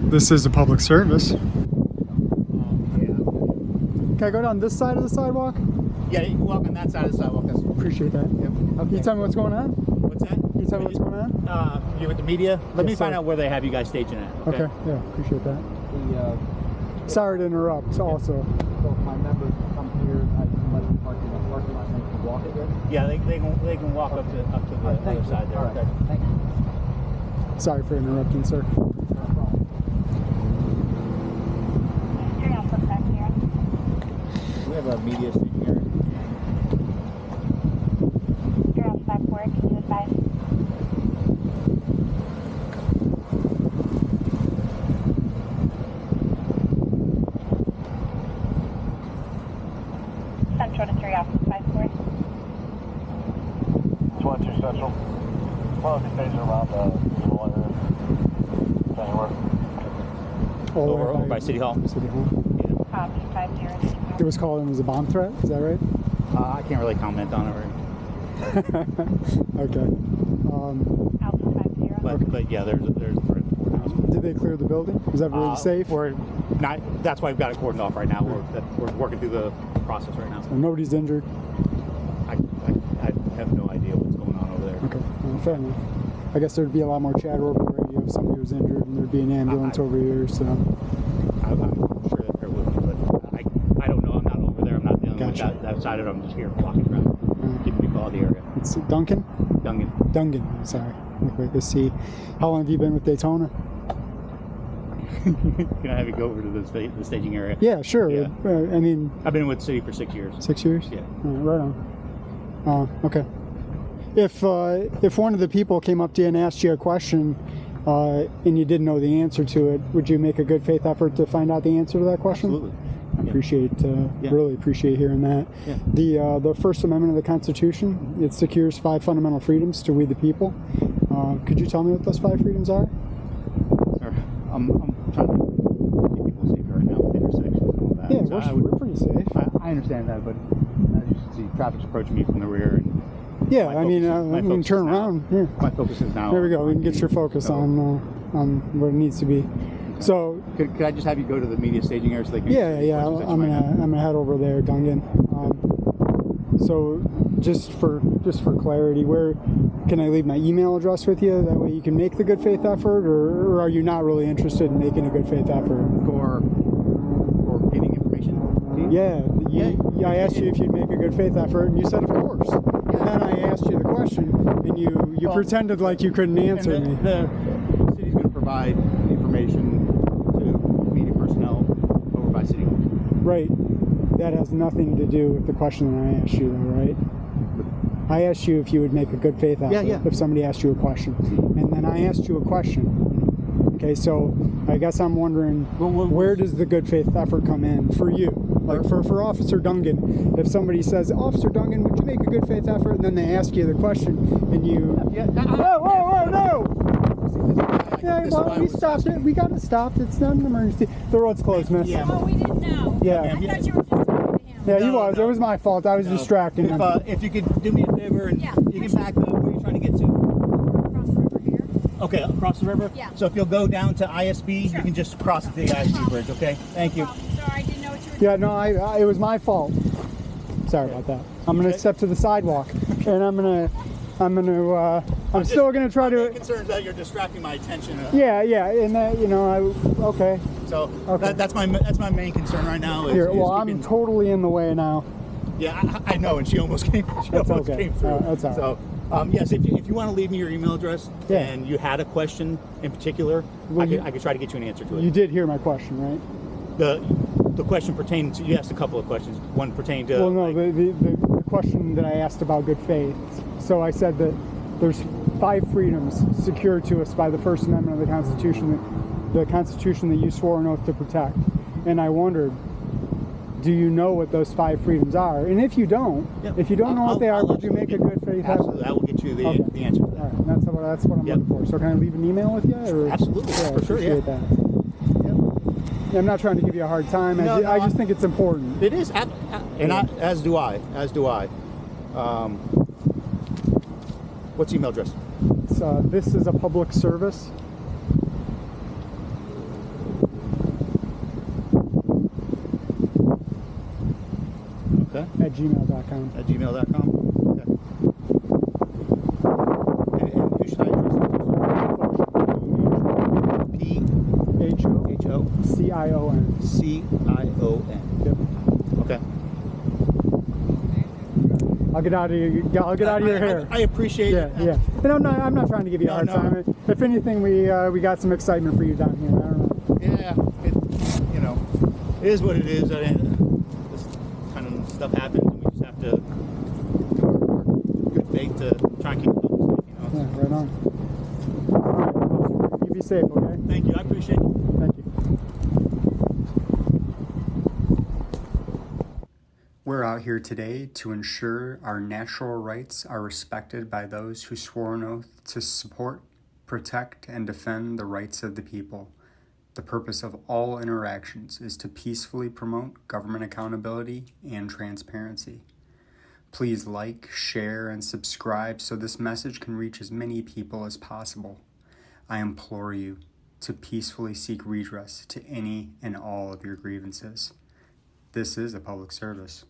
This is a public service. Yeah. Can I go down this side of the sidewalk? Yeah, you can walk on that side of the sidewalk. That's Appreciate that. Yep. Can you tell me what's going on? What's that? Can you tell me what's going on? You with the media? Let me Yes, find sir. out where they have you guys staging at. Okay, yeah, appreciate that. Sorry to interrupt, also. So if my members come here, I can let them park in the parking lot and they can walk it there? Yeah, they can walk up to the other side there. All right, Okay. thank you. Sorry for interrupting, sir. No problem. We have a media staging area. You're on back work, can you advise? Central to 3 Officer 54. 22 Central. One of the stations around the little area. Anywhere. Over by City Hall. City Hall. Copy 50. It was called in as a bomb threat, is that right? I can't really comment on it. Okay. Alpha 50. But yeah, there's a courthouse. Did they clear the building? Is everything safe? We're not. That's why we've got it cordoned off right now. We're working through the process right now. So nobody's injured? I have no idea what's going on over there. Okay, well, fair enough. I guess there'd be a lot more chatter over the radio if somebody was injured and there'd be an ambulance over here, so. I'm sure that there would be, but I don't know. I'm not over there. I'm not dealing Gotcha. with that side of it. I'm just here walking around, giving people all the area. It's Duncan? Dungan. Dungan, sorry. Let's see. How long have you been with Daytona? Can I have you go over to the staging area? Yeah, sure. Yeah. I mean, I've been with the city for 6 years. 6 years? Yeah. Right on. Okay. If one of the people came up to you and asked you a question and you didn't know the answer to it, would you make a good faith effort to find out the answer to that question? Absolutely. I appreciate, really appreciate hearing that. Yeah. The First Amendment of the Constitution, it secures 5 fundamental freedoms to we the people. Could you tell me what those 5 freedoms are? Sure. I'm trying to keep people safe right now with intersections and all that. Yeah, So we're pretty safe. I understand that, but as you can see, traffic's approaching me from the rear. And Yeah, my I mean, focus is- my we can focus turn is now- around. Here. My focus is now. There we go. We can get your focus So- on what it needs to be. So, Could I just have you go to the media staging area so they can yeah. answer any questions that you might have? I'm gonna head over there, Dungan. So, just for clarity, where can I leave my email address with you? That way, you can make the good faith effort, or are you not really interested in making a good faith effort? Or giving information? to you? Yeah. Yeah. I asked you if you'd make a good faith effort, and you said of course. And then I asked you the question, and you pretended like you couldn't answer And me. the city's going to provide information to media personnel over by City Hall. Right. That has nothing to do with the question that I asked you, though, right? I asked you if you would make a good faith effort Yeah. if somebody asked you a question. And then I asked you a question. Okay, so I guess I'm wondering, where does the good faith effort come in for you? Like for Officer Dungan, if somebody says, Officer Dungan, would you make a good faith effort? And then they ask you the question, and you... Whoa, no! Yeah, well, we stopped it. We got to stop. It's not an emergency. The road's closed, miss. Yeah. Oh, we didn't know. Yeah. I thought you were just talking to him. Yeah, he No, was. no. It was my fault. I was distracting him. If you could do me a favor and Yeah. you can back up, where are you trying to get to? Across the river here. Okay, across the river? Yeah. So if you'll go down to ISB, Sure. you can just cross the ISB bridge, okay? Thank you. Sorry, I didn't know what you were Yeah, no, it was my fault. Sorry about that. I'm gonna step to the sidewalk, and I'm still gonna try to. Concerned that you're distracting my attention. Yeah, and that, okay. So Okay. that's my main concern right now. Here, is well, keeping- I'm totally in the way now. Yeah, I know, and she almost came. That's okay. Came through. That's all right. So, yes, if you want to leave me your email address, Yeah. and you had a question in particular, Well, I could try to get you an answer to it. You did hear my question, right? The question pertained to, you asked a couple of questions. One pertained to. Well, no, the question that I asked about good faith. So I said that there's 5 freedoms secured to us by the First Amendment of the Constitution that you swore an oath to protect. And I wondered, do you know what those 5 freedoms are? And if you don't, know what they are, would you make a good faith effort? Absolutely, I will get you the answer to that. All right, that's what I'm Yep. looking for. So can I leave an email with you? Or? Absolutely, Yeah, for sure, appreciate that. Yeah, I'm not trying to give you a hard time. No, I just think it's important. It is, and as do I. What's the email address? It's this is a public service. Okay. At gmail.com. At gmail.com. Okay. And who should I address this to? H-O-C-I-O-N. P-H-O-C-I-O-N. Yep. Okay. I'll get out of your. I'll get out of your hair. I appreciate it. Yeah. And I'm not trying to give you a hard time. If anything, we got some excitement for you down here. I don't know. Yeah. It is what it is. I mean, this kind of stuff happens, and we just have to do our good faith to try and keep the public safe. Yeah, right on. All right. You be safe, okay? Thank you. I appreciate it. Thank you. We're out here today to ensure our natural rights are respected by those who swore an oath to support, protect, and defend the rights of the people. The purpose of all interactions is to peacefully promote government accountability and transparency. Please like, share, and subscribe so this message can reach as many people as possible. I implore you to peacefully seek redress to any and all of your grievances. This is a public service.